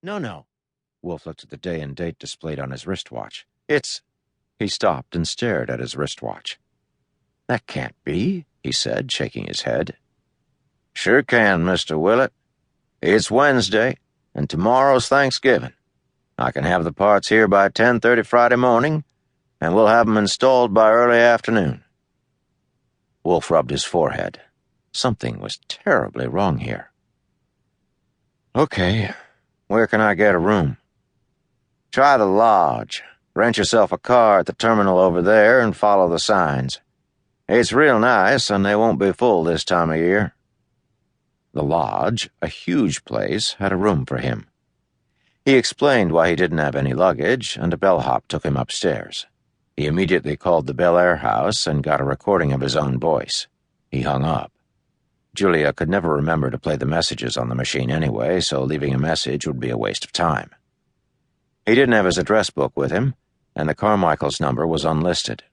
No. Wolf looked at the day and date displayed on his wristwatch. It's... He stopped and stared at his wristwatch. That can't be, he said, shaking his head. Sure can, Mr. Willett. It's Wednesday, and tomorrow's Thanksgiving. I can have the parts here by 10:30 Friday morning, and we'll have them installed by early afternoon. Wolf rubbed his forehead. Something was terribly wrong here. Okay, where can I get a room? Try the lodge. Rent yourself a car at the terminal over there and follow the signs. It's real nice, and they won't be full this time of year. The lodge, a huge place, had a room for him. He explained why he didn't have any luggage, and a bellhop took him upstairs. He immediately called the Bel Air house and got a recording of his own voice. He hung up. Julia could never remember to play the messages on the machine anyway, so leaving a message would be a waste of time. He didn't have his address book with him, and the Carmichael's number was unlisted.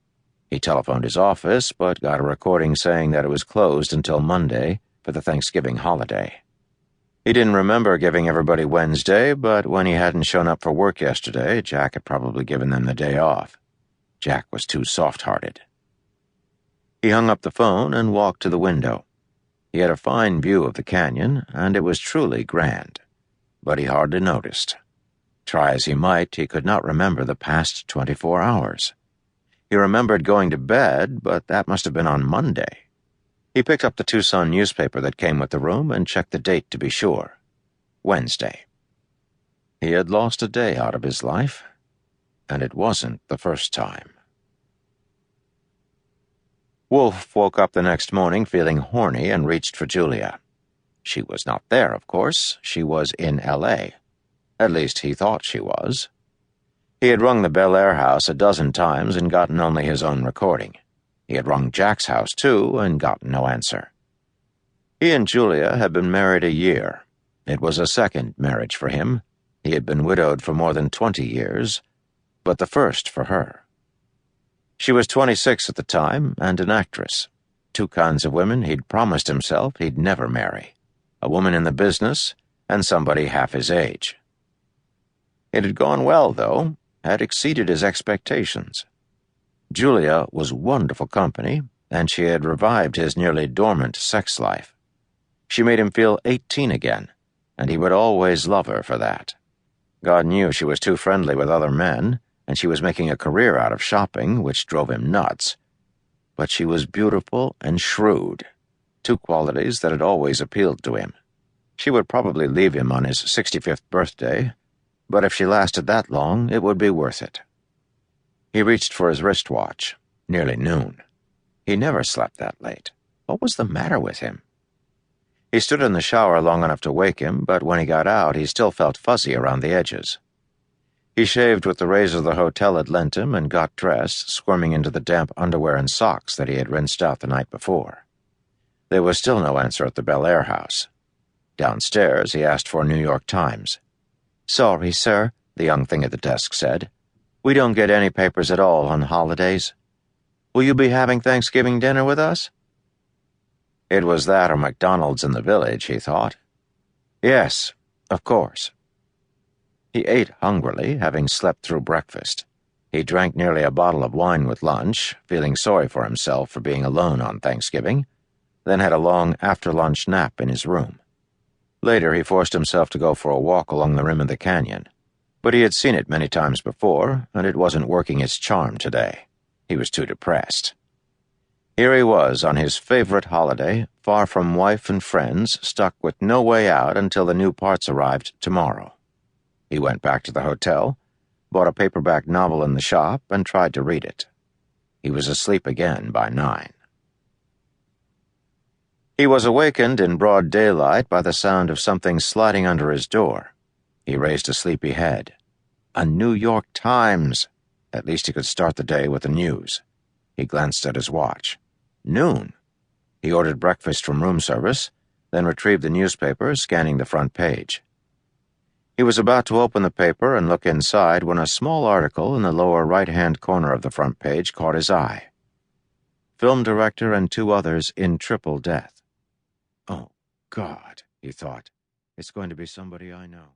He telephoned his office, but got a recording saying that it was closed until Monday for the Thanksgiving holiday. He didn't remember giving everybody Wednesday, but when he hadn't shown up for work yesterday, Jack had probably given them the day off. Jack was too soft-hearted. He hung up the phone and walked to the window. He had a fine view of the canyon, and it was truly grand, but he hardly noticed. Try as he might, he could not remember the past 24 hours. He remembered going to bed, but that must have been on Monday. He picked up the Tucson newspaper that came with the room and checked the date to be sure. Wednesday. He had lost a day out of his life, and it wasn't the first time. Wolf woke up the next morning feeling horny and reached for Julia. She was not there, of course. She was in L.A. At least he thought she was. He had rung the Bel Air house a dozen times and gotten only his own recording. He had rung Jack's house, too, and gotten no answer. He and Julia had been married a year. It was a second marriage for him. He had been widowed for more than 20 years, but the first for her. She was 26 at the time and an actress. Two kinds of women he'd promised himself he'd never marry. A woman in the business and somebody half his age. It had gone well, though, had exceeded his expectations. Julia was wonderful company, and she had revived his nearly dormant sex life. She made him feel 18 again, and he would always love her for that. God knew she was too friendly with other men, and she was making a career out of shopping, which drove him nuts. But she was beautiful and shrewd, two qualities that had always appealed to him. She would probably leave him on his 65th birthday, but if she lasted that long, it would be worth it. He reached for his wristwatch. Nearly noon. He never slept that late. What was the matter with him? He stood in the shower long enough to wake him, but when he got out, he still felt fuzzy around the edges. He shaved with the razor the hotel had lent him and got dressed, squirming into the damp underwear and socks that he had rinsed out the night before. There was still no answer at the Bel Air house. Downstairs, he asked for a New York Times. "Sorry, sir," the young thing at the desk said. "We don't get any papers at all on holidays. Will you be having Thanksgiving dinner with us?" It was that or McDonald's in the village, he thought. Yes, of course. He ate hungrily, having slept through breakfast. He drank nearly a bottle of wine with lunch, feeling sorry for himself for being alone on Thanksgiving, then had a long after-lunch nap in his room. Later, he forced himself to go for a walk along the rim of the canyon. But he had seen it many times before, and it wasn't working its charm today. He was too depressed. Here he was on his favorite holiday, far from wife and friends, stuck with no way out until the new parts arrived tomorrow. He went back to the hotel, bought a paperback novel in the shop, and tried to read it. He was asleep again by 9. He was awakened in broad daylight by the sound of something sliding under his door. He raised a sleepy head. A New York Times! At least he could start the day with the news. He glanced at his watch. Noon. He ordered breakfast from room service, then retrieved the newspaper, scanning the front page. He was about to open the paper and look inside when a small article in the lower right-hand corner of the front page caught his eye. Film director and 2 others in triple death. Oh, God, he thought. It's going to be somebody I know.